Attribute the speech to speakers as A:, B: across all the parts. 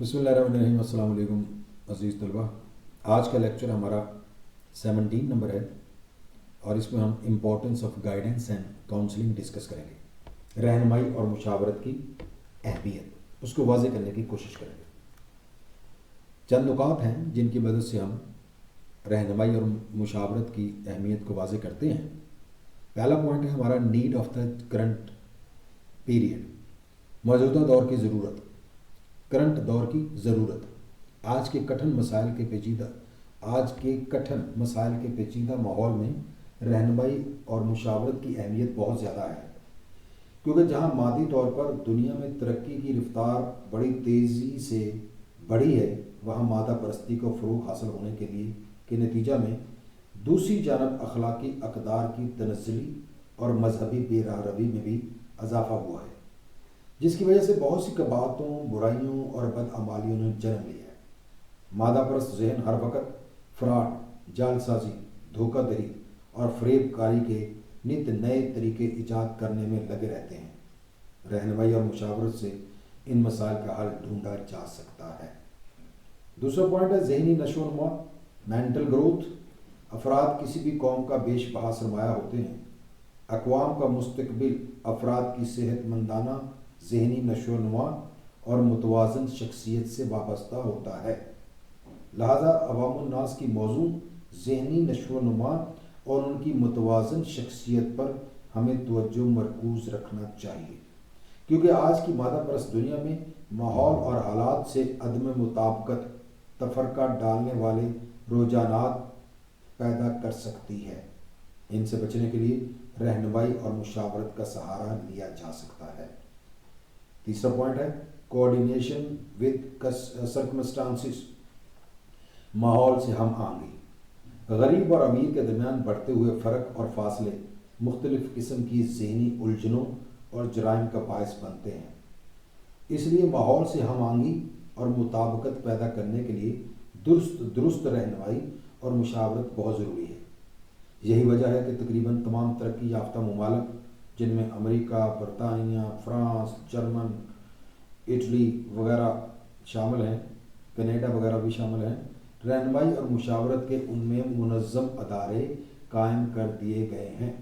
A: بسم اللہ الرحمن الرحیم۔ السلام علیکم عزیز طلبہ، آج کا لیکچر ہمارا 17 نمبر ہے اور اس میں ہم importance of guidance and counselling discuss کریں گے۔ رہنمائی اور مشاورت کی اہمیت اس کو واضح کرنے کی کوشش کریں گے۔ چند نکات ہیں جن کی مدد سے ہم رہنمائی اور مشاورت کی اہمیت کو واضح کرتے ہیں۔ پہلا پوائنٹ ہے ہمارا need of the current period, موجودہ دور کی ضرورت، کرنٹ دور کی ضرورت۔ آج کے کٹھن مسائل کے پیچیدہ ماحول میں رہنمائی اور مشاورت کی اہمیت بہت زیادہ ہے، کیونکہ جہاں مادی طور پر دنیا میں ترقی کی رفتار بڑی تیزی سے بڑھی ہے، وہاں مادہ پرستی کو فروغ حاصل ہونے کے نتیجہ میں دوسری جانب اخلاقی اقدار کی تنزلی اور مذہبی بے راہ روی میں بھی اضافہ ہوا ہے، جس کی وجہ سے بہت سی قباحتوں، برائیوں اور بدعمالیوں نے جنم لیا ہے۔ مادہ پرست ذہن ہر وقت فراڈ، جال سازی، دھوکہ دہی اور فریب کاری کے نت نئے طریقے ایجاد کرنے میں لگے رہتے ہیں۔ رہنمائی اور مشاورت سے ان مسائل کا حل ڈھونڈا جا سکتا ہے۔ دوسرا پوائنٹ ہے ذہنی نشو و نما، مینٹل گروتھ۔ افراد کسی بھی قوم کا بیش بہا سرمایہ ہوتے ہیں۔ اقوام کا مستقبل افراد کی صحت مندانہ ذہنی نشو و نما اور متوازن شخصیت سے وابستہ ہوتا ہے۔ لہذا عوام الناس کی موضوع ذہنی نشو و نما اور ان کی متوازن شخصیت پر ہمیں توجہ مرکوز رکھنا چاہیے، کیونکہ آج کی مادہ پرست دنیا میں ماحول اور حالات سے عدم مطابقت تفرقہ ڈالنے والے رجحانات پیدا کر سکتی ہے۔ ان سے بچنے کے لیے رہنمائی اور مشاورت کا سہارا لیا جا سکتا ہے۔ تیسرا پوائنٹ ہے کوآرڈینیشن ود سرکمسٹانسز، ماحول سے ہم آہنگی۔ غریب اور امیر کے درمیان بڑھتے ہوئے فرق اور فاصلے مختلف قسم کی ذہنی الجھنوں اور جرائم کا باعث بنتے ہیں۔ اس لیے ماحول سے ہم آہنگی اور مطابقت پیدا کرنے کے لیے درست رہنمائی اور مشاورت بہت ضروری ہے۔ یہی وجہ ہے کہ تقریباً تمام ترقی یافتہ ممالک، جن میں امریکہ، برطانیہ، فرانس، جرمن، اٹلی وغیرہ شامل ہیں، کینیڈا وغیرہ بھی شامل ہیں، رہنمائی اور مشاورت کے ان میں منظم ادارے قائم کر دیے گئے ہیں،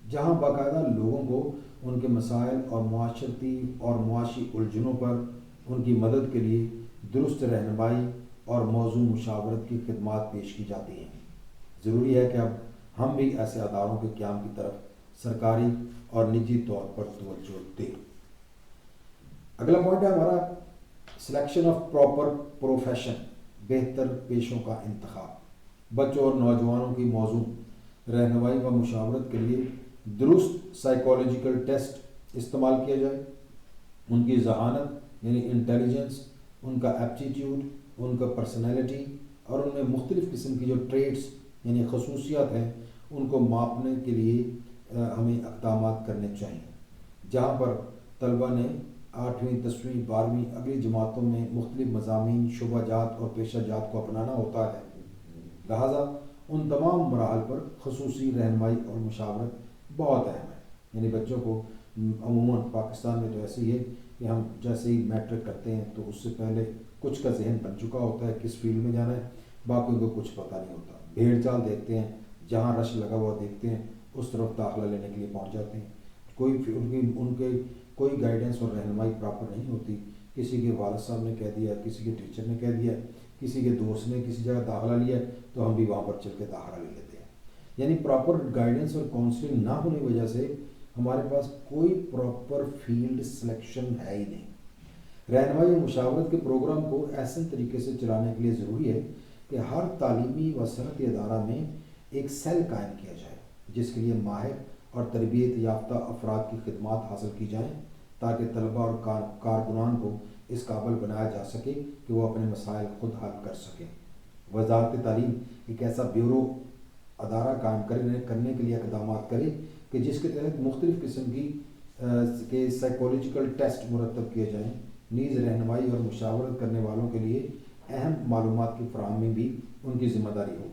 A: جہاں باقاعدہ لوگوں کو ان کے مسائل اور معاشرتی اور معاشی الجھنوں پر ان کی مدد کے لیے درست رہنمائی اور موضوع مشاورت کی خدمات پیش کی جاتی ہیں۔ ضروری ہے کہ اب ہم بھی ایسے اداروں کے قیام کی طرف سرکاری اور نجی طور پر توجہ دیں۔ اگلا پوائنٹ ہے ہمارا سلیکشن آف پراپر پروفیشن، بہتر پیشوں کا انتخاب۔ بچوں اور نوجوانوں کی موضوع رہنمائی و مشاورت کے لیے درست سائیکولوجیکل ٹیسٹ استعمال کیا جائے۔ ان کی ذہانت یعنی انٹیلیجنس، ان کا ایپٹیٹیوڈ، ان کا پرسنالٹی اور ان میں مختلف قسم کی جو ٹریٹس یعنی خصوصیات ہیں، ان کو ماپنے کے لیے ہمیں اقدامات کرنے چاہیے۔ جہاں پر طلبہ نے 8ویں، 10ویں، 12ویں اگلی جماعتوں میں مختلف مضامین، شعبہ جات اور پیشہ جات کو اپنانا ہوتا ہے، لہٰذا ان تمام مراحل پر خصوصی رہنمائی اور مشاورت بہت اہم ہے۔ یعنی بچوں کو عموماً پاکستان میں تو ایسے ہی ہے کہ ہم جیسے ہی میٹرک کرتے ہیں تو اس سے پہلے کچھ کا ذہن بن چکا ہوتا ہے کس فیلڈ میں جانا ہے، باقیوں کو کچھ پتہ نہیں ہوتا۔ بھیڑ چال دیکھتے ہیں، جہاں رش لگا ہوا دیکھتے ہیں اس طرف داخلہ لینے کے لیے پہنچ جاتے ہیں۔ ان کے کوئی گائیڈنس اور رہنمائی پراپر نہیں ہوتی۔ کسی کے والد صاحب نے کہہ دیا، کسی کے ٹیچر نے کہہ دیا، کسی کے دوست نے کسی جگہ داخلہ لیا تو ہم بھی وہاں پر چل کے داخلہ لے لیتے ہیں۔ یعنی پراپر گائیڈنس اور کاؤنسلنگ نہ ہونے کی وجہ سے ہمارے پاس کوئی پراپر فیلڈ سلیکشن ہے ہی نہیں۔ رہنمائی اور مشاورت کے پروگرام کو ایسے طریقے سے چلانے کے لیے ضروری ہے کہ ہر تعلیمی و صنعتی ادارہ میں ایک سیل قائم کیا جائے، جس کے لیے ماہر اور تربیت یافتہ افراد کی خدمات حاصل کی جائیں، تاکہ طلبہ اور کارکنان کو اس قابل بنایا جا سکے کہ وہ اپنے مسائل خود حل کر سکیں۔ وزارت تعلیم ایک ایسا بیورو ادارہ قائم کرنے کے لیے اقدامات کرے کہ جس کے تحت مختلف قسم کے سائیکولوجیکل ٹیسٹ مرتب کیے جائیں۔ نیز رہنمائی اور مشاورت کرنے والوں کے لیے اہم معلومات کی فراہمی بھی ان کی ذمہ داری ہو۔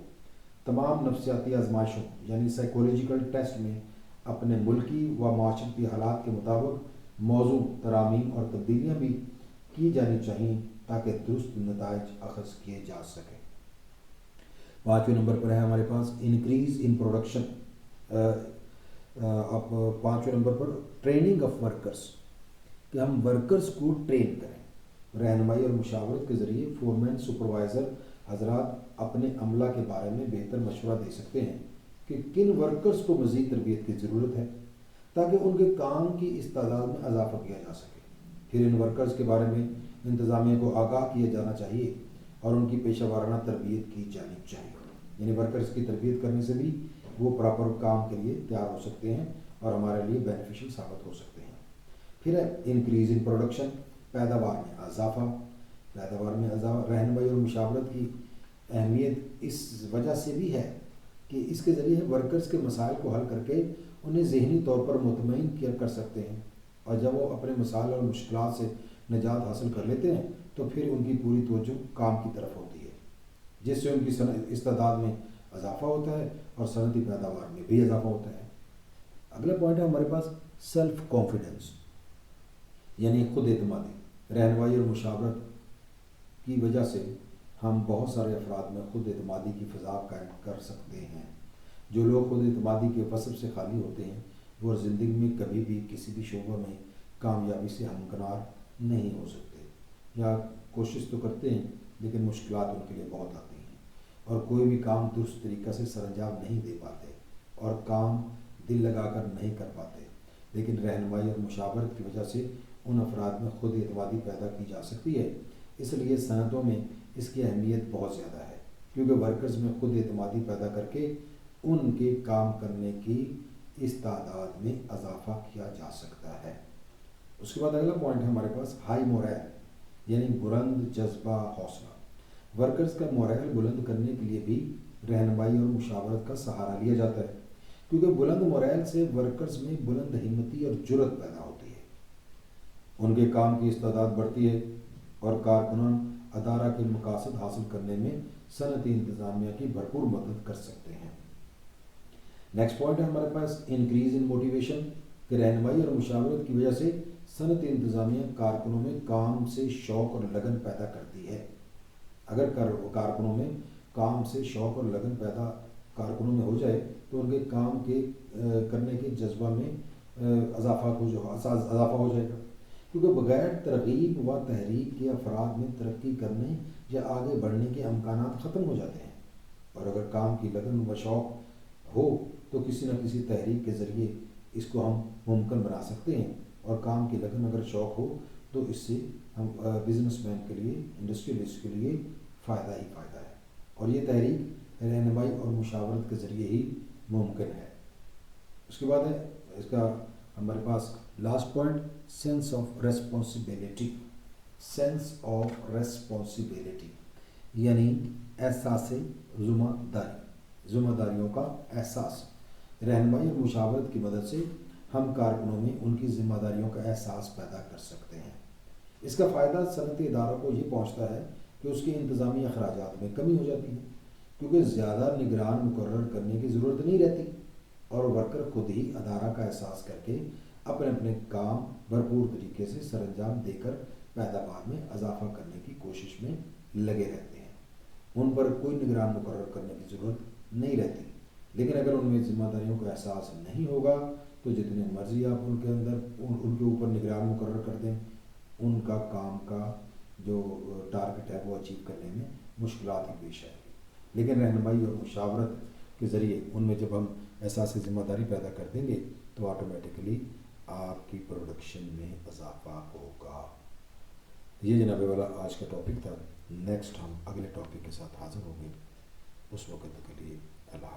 A: تمام نفسیاتی آزمائشوں یعنی سائیکولوجیکل ٹیسٹ میں اپنے ملکی و معاشرتی حالات کے مطابق موضوع ترامیم اور تبدیلیاں بھی کی جانی چاہیے، تاکہ درست نتائج اخذ کیے جا سکیں۔ 5ویں نمبر پر ہے ہمارے پاس انکریز ان پروڈکشن۔ اب 5ویں نمبر پر ٹریننگ آف ورکرس، کہ ہم ورکرس کو ٹرین کریں۔ رہنمائی اور مشاورت کے ذریعے فورمین سپروائزر حضرات اپنے عملہ کے بارے میں بہتر مشورہ دے سکتے ہیں کہ کن ورکرس کو مزید تربیت کی ضرورت ہے تاکہ ان کے کام کی استعداد میں اضافہ کیا جا سکے۔ پھر ان ورکرز کے بارے میں انتظامیہ کو آگاہ کیا جانا چاہیے اور ان کی پیشہ ورانہ تربیت کی جانی چاہیے۔ یعنی ورکرز کی تربیت کرنے سے بھی وہ پراپر کام کے لیے تیار ہو سکتے ہیں اور ہمارے لیے بینیفیشل ثابت ہو سکتے ہیں۔ پھر ہے انکریز ان پروڈکشن، پیداوار میں اضافہ۔ پیداوار میں اضافہ رہنمائی اور مشاورت کی اہمیت اس وجہ سے بھی ہے کہ اس کے ذریعے ورکرز کے مسائل کو حل کر کے انہیں ذہنی طور پر مطمئن کیا کر سکتے ہیں، اور جب وہ اپنے مسائل اور مشکلات سے نجات حاصل کر لیتے ہیں تو پھر ان کی پوری توجہ کام کی طرف ہوتی ہے، جس سے ان کی استعداد میں اضافہ ہوتا ہے اور صنعتی پیداوار میں بھی اضافہ ہوتا ہے۔ اگلا پوائنٹ ہے ہمارے پاس سیلف کانفیڈنس، یعنی خود اعتمادی۔ رہنمائی اور مشاورت کی وجہ سے ہم بہت سارے افراد میں خود اعتمادی کی فضا قائم کر سکتے ہیں۔ جو لوگ خود اعتمادی کے وصف سے خالی ہوتے ہیں وہ زندگی میں کبھی بھی کسی بھی شعبہ میں کامیابی سے ہمکنار نہیں ہو سکتے، یا کوشش تو کرتے ہیں لیکن مشکلات ان کے لیے بہت آتی ہیں اور کوئی بھی کام درست طریقہ سے سر انجام نہیں دے پاتے اور کام دل لگا کر نہیں کر پاتے۔ لیکن رہنمائی اور مشاورت کی وجہ سے ان افراد میں خود اعتمادی پیدا کی جا سکتی ہے۔ اس لیے صنعتوں میں اس کی اہمیت بہت زیادہ ہے، کیونکہ ورکرز میں خود اعتمادی پیدا کر کے ان کے کام کرنے کی استعداد میں اضافہ کیا جا سکتا ہے۔ اس کے بعد اگلا پوائنٹ ہے ہمارے پاس ہائی مورائل، یعنی بلند جذبہ حوصلہ۔ ورکرز کا مورائل بلند کرنے کے لیے بھی رہنمائی اور مشاورت کا سہارا لیا جاتا ہے، کیونکہ بلند مورائل سے ورکرز میں بلند ہمتی اور جرأت پیدا ہوتی ہے، ان کے کام کی استعداد بڑھتی ہے اور کارکنان ادارہ کے مقاصد حاصل کرنے میں صنعتی انتظامیہ کی بھرپور مدد کر سکتے ہیں۔ نیکسٹ پوائنٹ ہے ہمارے پاس انکریز ان موٹیویشن، کہ رہنمائی اور مشاورت کی وجہ سے صنعتی انتظامیہ کارکنوں میں کام سے شوق اور لگن پیدا کرتی ہے۔ اگر کارکنوں میں کام سے شوق اور لگن پیدا کارکنوں میں ہو جائے تو ان کے کام کے کرنے کے جذبہ میں اضافہ ہو جائے گا، کیونکہ بغیر ترغیب و تحریک کے افراد میں ترقی کرنے یا آگے بڑھنے کے امکانات ختم ہو جاتے ہیں، اور اگر کام کی لگن و شوق ہو تو کسی نہ کسی تحریک کے ذریعے اس کو ہم ممکن بنا سکتے ہیں، اور کام کی لگن اگر شوق ہو تو اس سے ہم بزنس مین کے لیے، انڈسٹریلسٹ کے لیے فائدہ ہی فائدہ ہے، اور یہ تحریک رہنمائی اور مشاورت کے ذریعے ہی ممکن ہے۔ اس کے بعد ہے اس کا ہمارے پاس last point sense of responsibility. Sense of responsibility یعنی احساس ذمہ داریوں کا احساس۔ رہنمائی اور مشاورت کی مدد سے ہم کارکنوں میں ان کی ذمہ داریوں کا احساس پیدا کر سکتے ہیں۔ اس کا فائدہ صنعتی اداروں کو یہ پہنچتا ہے کہ اس کے انتظامی اخراجات میں کمی ہو جاتی ہے، کیونکہ زیادہ نگران مقرر کرنے کی ضرورت نہیں رہتی اور ورکر خود ہی ادارہ کا احساس کر کے اپنے کام بھرپور طریقے سے سر انجام دے کر پیداوار میں اضافہ کرنے کی کوشش میں لگے رہتے ہیں۔ ان پر کوئی نگران مقرر کرنے کی ضرورت نہیں رہتی، لیکن اگر ان میں ذمہ داریوں کا احساس نہیں ہوگا تو جتنے مرضی آپ ان کے اوپر نگران مقرر کر دیں، ان کا کام کا جو ٹارگٹ ہے وہ اچیو کرنے میں مشکلات ہی پیش آئے گی۔ لیکن رہنمائی اور مشاورت کے ذریعے ان میں جب ہم احساس ذمہ داری پیدا کر دیں گے تو آٹومیٹکلی آپ کی پروڈکشن میں اضافہ ہوگا۔ یہ جناب والا آج کا ٹاپک تھا۔ نیکسٹ ہم اگلے ٹاپک کے ساتھ حاضر ہوں گے، اس وقت کے لیے اللہ حافظ۔